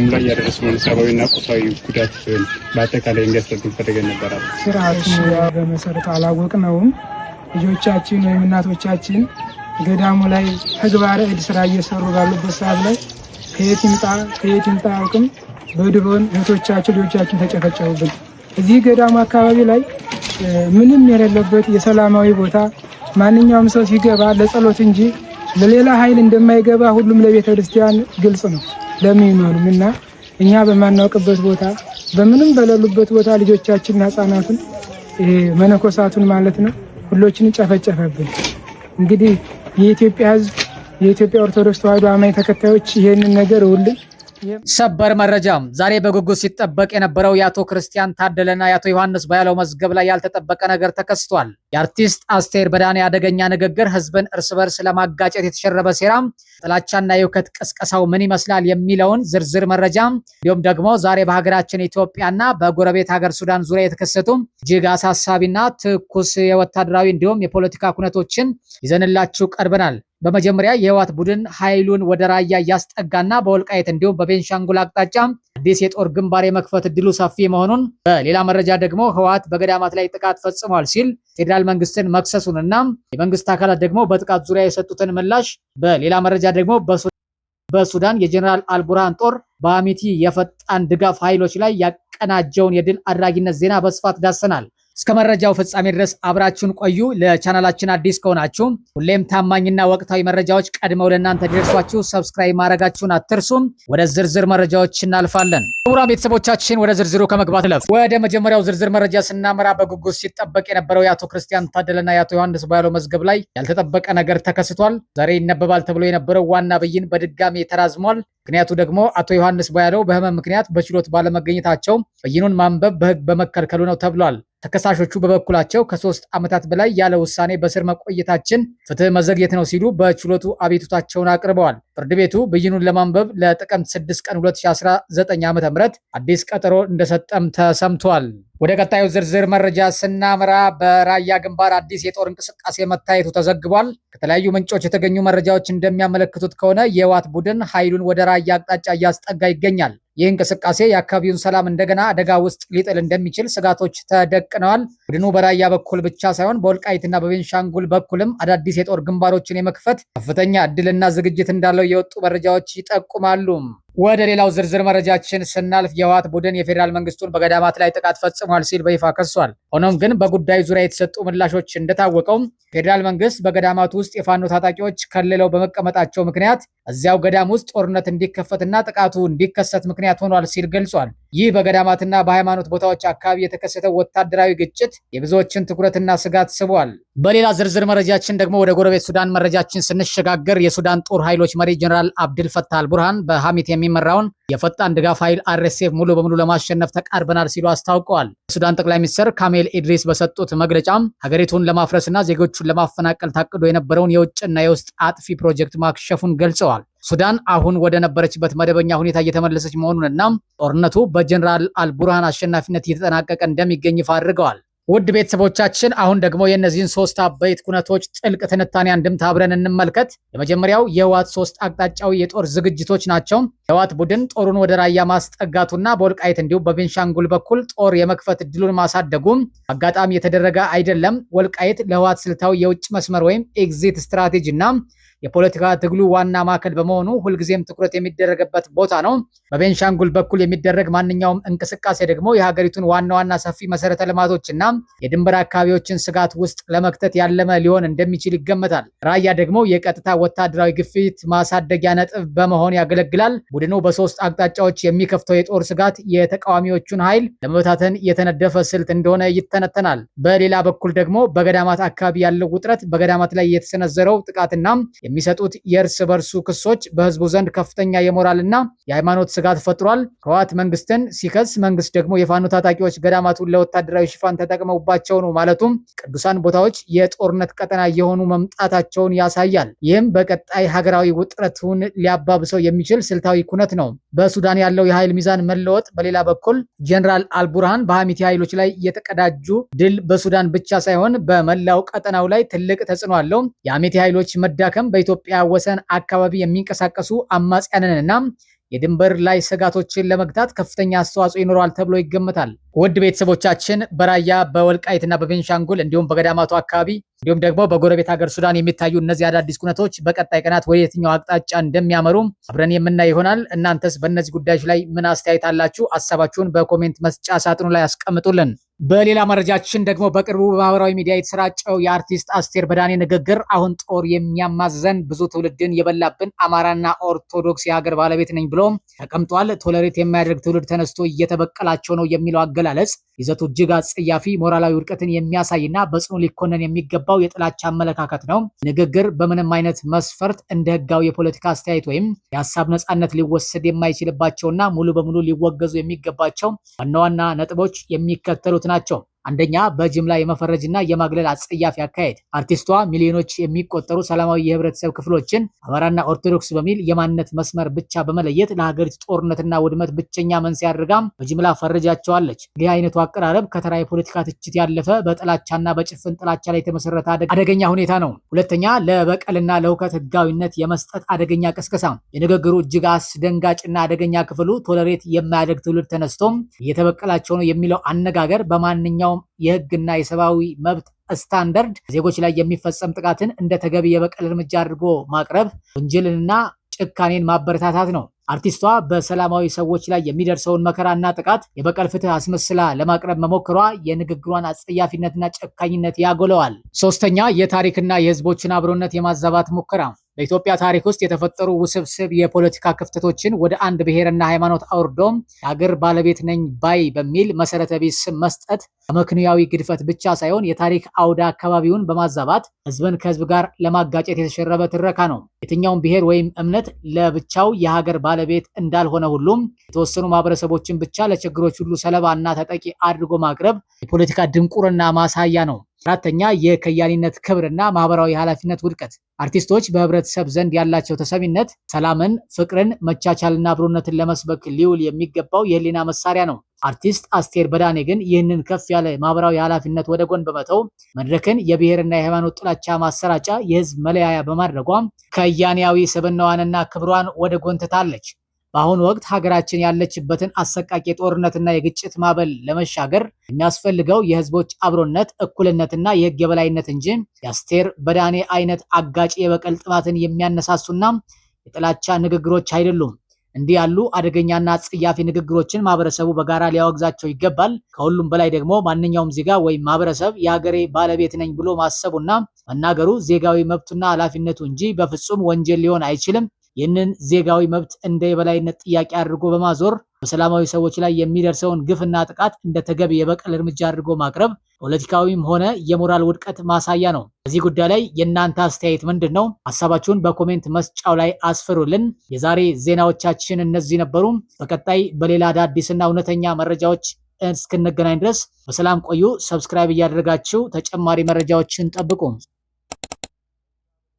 ላይ ያደረሰውን ሰብአዊና ቁሳዊ ጉዳት በአጠቃላይ እንዲያስረዱ ፈልገን ነበር። ስርዓቱን በመሰረቱ አላወቅነውም። ልጆቻችን ወይም እናቶቻችን ገዳሙ ላይ ተግባረ እድ ስራ እየሰሩ ባሉበት ሰዓት ላይ ከየት ይምጣ አውቅም በድሮን እህቶቻችን ልጆቻችን ተጨፈጨፉብን። እዚህ ገዳሙ አካባቢ ላይ ምንም የሌለበት የሰላማዊ ቦታ ማንኛውም ሰው ሲገባ ለጸሎት እንጂ ለሌላ ኃይል እንደማይገባ ሁሉም ለቤተ ክርስቲያን ግልጽ ነው ለሚመኑም እና እኛ በማናውቅበት ቦታ በምንም በሌሉበት ቦታ ልጆቻችንና ህፃናቱን መነኮሳቱን ማለት ነው ሁሎችን ጨፈጨፈብን። እንግዲህ የኢትዮጵያ ሕዝብ የኢትዮጵያ ኦርቶዶክስ ተዋሕዶ አማኝ ተከታዮች ይሄንን ነገር ሁሉም ሰበር መረጃ ዛሬ በጉጉት ሲጠበቅ የነበረው የአቶ ክርስቲያን ታደለና የአቶ ዮሐንስ ባያለው መዝገብ ላይ ያልተጠበቀ ነገር ተከስቷል። የአርቲስት አስቴር በዳኔ አደገኛ ንግግር ህዝብን እርስ በርስ ለማጋጨት የተሸረበ ሴራ፣ ጥላቻና የውከት ቅስቀሳው ምን ይመስላል የሚለውን ዝርዝር መረጃ እንዲሁም ደግሞ ዛሬ በሀገራችን ኢትዮጵያና በጎረቤት ሀገር ሱዳን ዙሪያ የተከሰቱ እጅግ አሳሳቢና ትኩስ የወታደራዊ እንዲሁም የፖለቲካ ኩነቶችን ይዘንላችሁ ቀርበናል። በመጀመሪያ የህወሓት ቡድን ኃይሉን ወደ ራያ እያስጠጋና በወልቃይት እንዲሁም በቤንሻንጉል አቅጣጫ አዲስ የጦር ግንባር የመክፈት እድሉ ሰፊ መሆኑን፣ በሌላ መረጃ ደግሞ ህወሓት በገዳማት ላይ ጥቃት ፈጽሟል ሲል ፌዴራል መንግስትን መክሰሱንና የመንግስት አካላት ደግሞ በጥቃት ዙሪያ የሰጡትን ምላሽ፣ በሌላ መረጃ ደግሞ በሱዳን የጀነራል አልቡርሃን ጦር በሐሚቲ የፈጣን ድጋፍ ኃይሎች ላይ ያቀናጀውን የድል አድራጊነት ዜና በስፋት ዳሰናል። እስከ መረጃው ፍጻሜ ድረስ አብራችሁን ቆዩ። ለቻናላችን አዲስ ከሆናችሁ ሁሌም ታማኝና ወቅታዊ መረጃዎች ቀድመው ለእናንተ ደርሷችሁ ሰብስክራይብ ማድረጋችሁን አትርሱም። ወደ ዝርዝር መረጃዎች እናልፋለን። ክቡራን ቤተሰቦቻችን ወደ ዝርዝሩ ከመግባት ለፍ ወደ መጀመሪያው ዝርዝር መረጃ ስናመራ በጉጉት ሲጠበቅ የነበረው የአቶ ክርስቲያን ታደለና የአቶ ዮሐንስ ባያለው መዝገብ ላይ ያልተጠበቀ ነገር ተከስቷል። ዛሬ ይነበባል ተብሎ የነበረው ዋና ብይን በድጋሚ ተራዝሟል። ምክንያቱ ደግሞ አቶ ዮሐንስ ባያለው በህመም ምክንያት በችሎት ባለመገኘታቸው ብይኑን ማንበብ በህግ በመከልከሉ ነው ተብሏል። ተከሳሾቹ በበኩላቸው ከ3 ዓመታት በላይ ያለ ውሳኔ በስር መቆየታችን ፍትህ መዘግየት ነው ሲሉ በችሎቱ አቤቱታቸውን አቅርበዋል። ፍርድ ቤቱ ብይኑን ለማንበብ ለጥቅምት 6 ቀን 2019 ዓ.ም አዲስ ቀጠሮ እንደሰጠም ተሰምቷል። ወደ ቀጣዩ ዝርዝር መረጃ ስናመራ በራያ ግንባር አዲስ የጦር እንቅስቃሴ መታየቱ ተዘግቧል። ከተለያዩ ምንጮች የተገኙ መረጃዎች እንደሚያመለክቱት ከሆነ የህወሓት ቡድን ኃይሉን ወደ ራያ አቅጣጫ እያስጠጋ ይገኛል። ይህ እንቅስቃሴ የአካባቢውን ሰላም እንደገና አደጋ ውስጥ ሊጥል እንደሚችል ስጋቶች ተደቅነዋል። ቡድኑ በራያ በኩል ብቻ ሳይሆን በወልቃይትና በቤንሻንጉል በኩልም አዳዲስ የጦር ግንባሮችን የመክፈት ከፍተኛ እድልና ዝግጅት እንዳለው የወጡ መረጃዎች ይጠቁማሉ። ወደ ሌላው ዝርዝር መረጃችን ስናልፍ የህወሓት ቡድን የፌዴራል መንግስቱን በገዳማት ላይ ጥቃት ፈጽሟል ሲል በይፋ ከሷል። ሆኖም ግን በጉዳዩ ዙሪያ የተሰጡ ምላሾች እንደታወቀው ፌዴራል መንግስት በገዳማቱ ውስጥ የፋኖ ታጣቂዎች ከልለው በመቀመጣቸው ምክንያት እዚያው ገዳም ውስጥ ጦርነት እንዲከፈትና ጥቃቱ እንዲከሰት ምክንያት ሆኗል ሲል ገልጿል። ይህ በገዳማትና በሃይማኖት ቦታዎች አካባቢ የተከሰተው ወታደራዊ ግጭት የብዙዎችን ትኩረትና ስጋት ስቧል። በሌላ ዝርዝር መረጃችን ደግሞ ወደ ጎረቤት ሱዳን መረጃችን ስንሸጋገር የሱዳን ጦር ኃይሎች መሪ ጀነራል አብድል ፈታህ አልቡርሃን በሐሚት የሚመራውን የፈጣን ድጋፍ ኃይል አርኤስኤፍ ሙሉ በሙሉ ለማሸነፍ ተቃርበናል ሲሉ አስታውቀዋል። የሱዳን ጠቅላይ ሚኒስትር ካሜል ኢድሪስ በሰጡት መግለጫም ሀገሪቱን ለማፍረስና ዜጎቹን ለማፈናቀል ታቅዶ የነበረውን የውጭና የውስጥ አጥፊ ፕሮጀክት ማክሸፉን ገልጸዋል። ሱዳን አሁን ወደ ነበረችበት መደበኛ ሁኔታ እየተመለሰች መሆኑንና ጦርነቱ በጀነራል አልቡርሃን አሸናፊነት እየተጠናቀቀ እንደሚገኝ ይፋ አድርገዋል። ውድ ቤተሰቦቻችን አሁን ደግሞ የእነዚህን 3 አበይት ኩነቶች ጥልቅ ትንታኔ አንድምታ አብረን እንመልከት። የመጀመሪያው የህወሓት 3 አቅጣጫዊ የጦር ዝግጅቶች ናቸው። የህወሓት ቡድን ጦሩን ወደ ራያ ማስጠጋቱና በወልቃይት እንዲሁም በቤንሻንጉል በኩል ጦር የመክፈት እድሉን ማሳደጉም አጋጣሚ የተደረገ አይደለም። ወልቃይት ለህወሓት ስልታዊ የውጭ መስመር ወይም ኤግዚት ስትራቴጂ እና የፖለቲካ ትግሉ ዋና ማዕከል በመሆኑ ሁልጊዜም ትኩረት የሚደረግበት ቦታ ነው። በቤንሻንጉል በኩል የሚደረግ ማንኛውም እንቅስቃሴ ደግሞ የሀገሪቱን ዋና ዋና ሰፊ መሰረተ ልማቶችና የድንበር አካባቢዎችን ስጋት ውስጥ ለመክተት ያለመ ሊሆን እንደሚችል ይገመታል። ራያ ደግሞ የቀጥታ ወታደራዊ ግፊት ማሳደጊያ ነጥብ በመሆን ያገለግላል። ቡድኑ በ3 አቅጣጫዎች የሚከፍተው የጦር ስጋት የተቃዋሚዎቹን ኃይል ለመበታተን የተነደፈ ስልት እንደሆነ ይተነተናል። በሌላ በኩል ደግሞ በገዳማት አካባቢ ያለው ውጥረት፣ በገዳማት ላይ የተሰነዘረው ጥቃትና የሚሰጡት የእርስ በርሱ ክሶች በህዝቡ ዘንድ ከፍተኛ የሞራልና የሃይማኖት ስጋት ፈጥሯል። ህወሓት መንግስትን ሲከስ፣ መንግስት ደግሞ የፋኖ ታጣቂዎች ገዳማቱን ለወታደራዊ ሽፋን ተጠቅመውባቸው ነው ማለቱም ቅዱሳን ቦታዎች የጦርነት ቀጠና የሆኑ መምጣታቸውን ያሳያል። ይህም በቀጣይ ሀገራዊ ውጥረቱን ሊያባብሰው የሚችል ስልታዊ ኩነት ነው። በሱዳን ያለው የኃይል ሚዛን መለወጥ፣ በሌላ በኩል ጀነራል አልቡርሃን በሐሚቲ ኃይሎች ላይ የተቀዳጁ ድል በሱዳን ብቻ ሳይሆን በመላው ቀጠናው ላይ ትልቅ ተጽዕኖ አለው። የሐሚቲ ኃይሎች መዳከም በኢትዮጵያ ወሰን አካባቢ የሚንቀሳቀሱ አማጽያንንና የድንበር ላይ ስጋቶችን ለመግታት ከፍተኛ አስተዋጽኦ ይኖረዋል ተብሎ ይገመታል። ውድ ቤተሰቦቻችን በራያ በወልቃይትና በቤንሻንጉል እንዲሁም በገዳማቱ አካባቢ እንዲሁም ደግሞ በጎረቤት ሀገር ሱዳን የሚታዩ እነዚህ አዳዲስ ኩነቶች በቀጣይ ቀናት ወደ የትኛው አቅጣጫ እንደሚያመሩ አብረን የምናይ ይሆናል። እናንተስ በእነዚህ ጉዳዮች ላይ ምን አስተያየት አላችሁ? ሀሳባችሁን በኮሜንት መስጫ ሳጥኑ ላይ አስቀምጡልን። በሌላ መረጃችን ደግሞ በቅርቡ በማህበራዊ ሚዲያ የተሰራጨው የአርቲስት አስቴር በዳኔ ንግግር አሁን ጦር የሚያማዘን ብዙ ትውልድን የበላብን አማራና ኦርቶዶክስ የሀገር ባለቤት ነኝ ብሎም ተቀምጧል። ቶለሬት የማያደርግ ትውልድ ተነስቶ እየተበቀላቸው ነው የሚለው አገላለጽ ይዘቱ እጅግ አጸያፊ፣ ሞራላዊ ውድቀትን የሚያሳይና በጽኑ ሊኮነን የሚገባው የጥላቻ አመለካከት ነው። ንግግር በምንም አይነት መስፈርት እንደ ህጋዊ የፖለቲካ አስተያየት ወይም የሀሳብ ነጻነት ሊወሰድ የማይችልባቸውና ሙሉ በሙሉ ሊወገዙ የሚገባቸው ዋና ዋና ነጥቦች የሚከተሉት ናቸው። አንደኛ፣ በጅምላ የመፈረጅና የማግለል አጸያፊ አካሄድ። አርቲስቷ ሚሊዮኖች የሚቆጠሩ ሰላማዊ የህብረተሰብ ክፍሎችን አማራና ኦርቶዶክስ በሚል የማንነት መስመር ብቻ በመለየት ለሀገሪቱ ጦርነትና ውድመት ብቸኛ መንስኤ አድርጋም በጅምላ ፈርጃቸዋለች። ይህ አይነቱ አቀራረብ ከተራ የፖለቲካ ትችት ያለፈ በጥላቻና በጭፍን ጥላቻ ላይ የተመሰረተ አደገኛ ሁኔታ ነው። ሁለተኛ፣ ለበቀልና ለሁከት ህጋዊነት የመስጠት አደገኛ ቅስቀሳ። የንግግሩ እጅግ አስደንጋጭና አደገኛ ክፍሉ ቶለሬት የማያደርግ ትውልድ ተነስቶም እየተበቀላቸው ነው የሚለው አነጋገር በማንኛውም የህግና የሰብአዊ መብት ስታንዳርድ ዜጎች ላይ የሚፈጸም ጥቃትን እንደ ተገቢ የበቀል እርምጃ አድርጎ ማቅረብ ወንጀልንና ጭካኔን ማበረታታት ነው። አርቲስቷ በሰላማዊ ሰዎች ላይ የሚደርሰውን መከራና ጥቃት የበቀል ፍትህ አስመስላ ለማቅረብ መሞከሯ የንግግሯን አጸያፊነትና ጨካኝነት ያጎለዋል። ሶስተኛ፣ የታሪክና የህዝቦችን አብሮነት የማዛባት ሙከራ። በኢትዮጵያ ታሪክ ውስጥ የተፈጠሩ ውስብስብ የፖለቲካ ክፍተቶችን ወደ አንድ ብሔርና ሃይማኖት አውርዶም የሀገር ባለቤት ነኝ ባይ በሚል መሰረተ ቢስ ስም መስጠት አመክንያዊ ግድፈት ብቻ ሳይሆን የታሪክ አውደ አካባቢውን በማዛባት ህዝብን ከህዝብ ጋር ለማጋጨት የተሸረበ ትረካ ነው። የትኛውም ብሔር ወይም እምነት ለብቻው የሀገር ባለቤት እንዳልሆነ ሁሉም የተወሰኑ ማህበረሰቦችን ብቻ ለችግሮች ሁሉ ሰለባና ተጠቂ አድርጎ ማቅረብ የፖለቲካ ድንቁርና ማሳያ ነው። አራተኛ፣ የከያኒነት ክብርና ማህበራዊ ኃላፊነት ውድቀት። አርቲስቶች በህብረተሰብ ዘንድ ያላቸው ተሰሚነት ሰላምን፣ ፍቅርን፣ መቻቻልና አብሮነትን ለመስበክ ሊውል የሚገባው የህሊና መሳሪያ ነው። አርቲስት አስቴር በዳኔ ግን ይህንን ከፍ ያለ ማህበራዊ ኃላፊነት ወደ ጎን በመተው መድረክን የብሔርና የሃይማኖት ጥላቻ ማሰራጫ የህዝብ መለያያ በማድረጓም ከያኔያዊ ስብዕናዋንና ክብሯን ወደ ጎን ትታለች። በአሁኑ ወቅት ሀገራችን ያለችበትን አሰቃቂ የጦርነትና የግጭት ማዕበል ለመሻገር የሚያስፈልገው የህዝቦች አብሮነት፣ እኩልነትና የህግ የበላይነት እንጂ የአስቴር በዳኔ አይነት አጋጭ የበቀል ጥማትን የሚያነሳሱና የጥላቻ ንግግሮች አይደሉም። እንዲህ ያሉ አደገኛና አጸያፊ ንግግሮችን ማህበረሰቡ በጋራ ሊያወግዛቸው ይገባል። ከሁሉም በላይ ደግሞ ማንኛውም ዜጋ ወይም ማህበረሰብ የሀገሬ ባለቤት ነኝ ብሎ ማሰቡና መናገሩ ዜጋዊ መብቱና ኃላፊነቱ እንጂ በፍጹም ወንጀል ሊሆን አይችልም። ይህንን ዜጋዊ መብት እንደ የበላይነት ጥያቄ አድርጎ በማዞር በሰላማዊ ሰዎች ላይ የሚደርሰውን ግፍና ጥቃት እንደ ተገቢ የበቀል እርምጃ አድርጎ ማቅረብ ፖለቲካዊም ሆነ የሞራል ውድቀት ማሳያ ነው። በዚህ ጉዳይ ላይ የእናንተ አስተያየት ምንድን ነው? ሀሳባችሁን በኮሜንት መስጫው ላይ አስፍሩልን። የዛሬ ዜናዎቻችን እነዚህ ነበሩ። በቀጣይ በሌላ አዳዲስና እውነተኛ መረጃዎች እስክንገናኝ ድረስ በሰላም ቆዩ። ሰብስክራይብ እያደረጋችሁ ተጨማሪ መረጃዎችን ጠብቁ።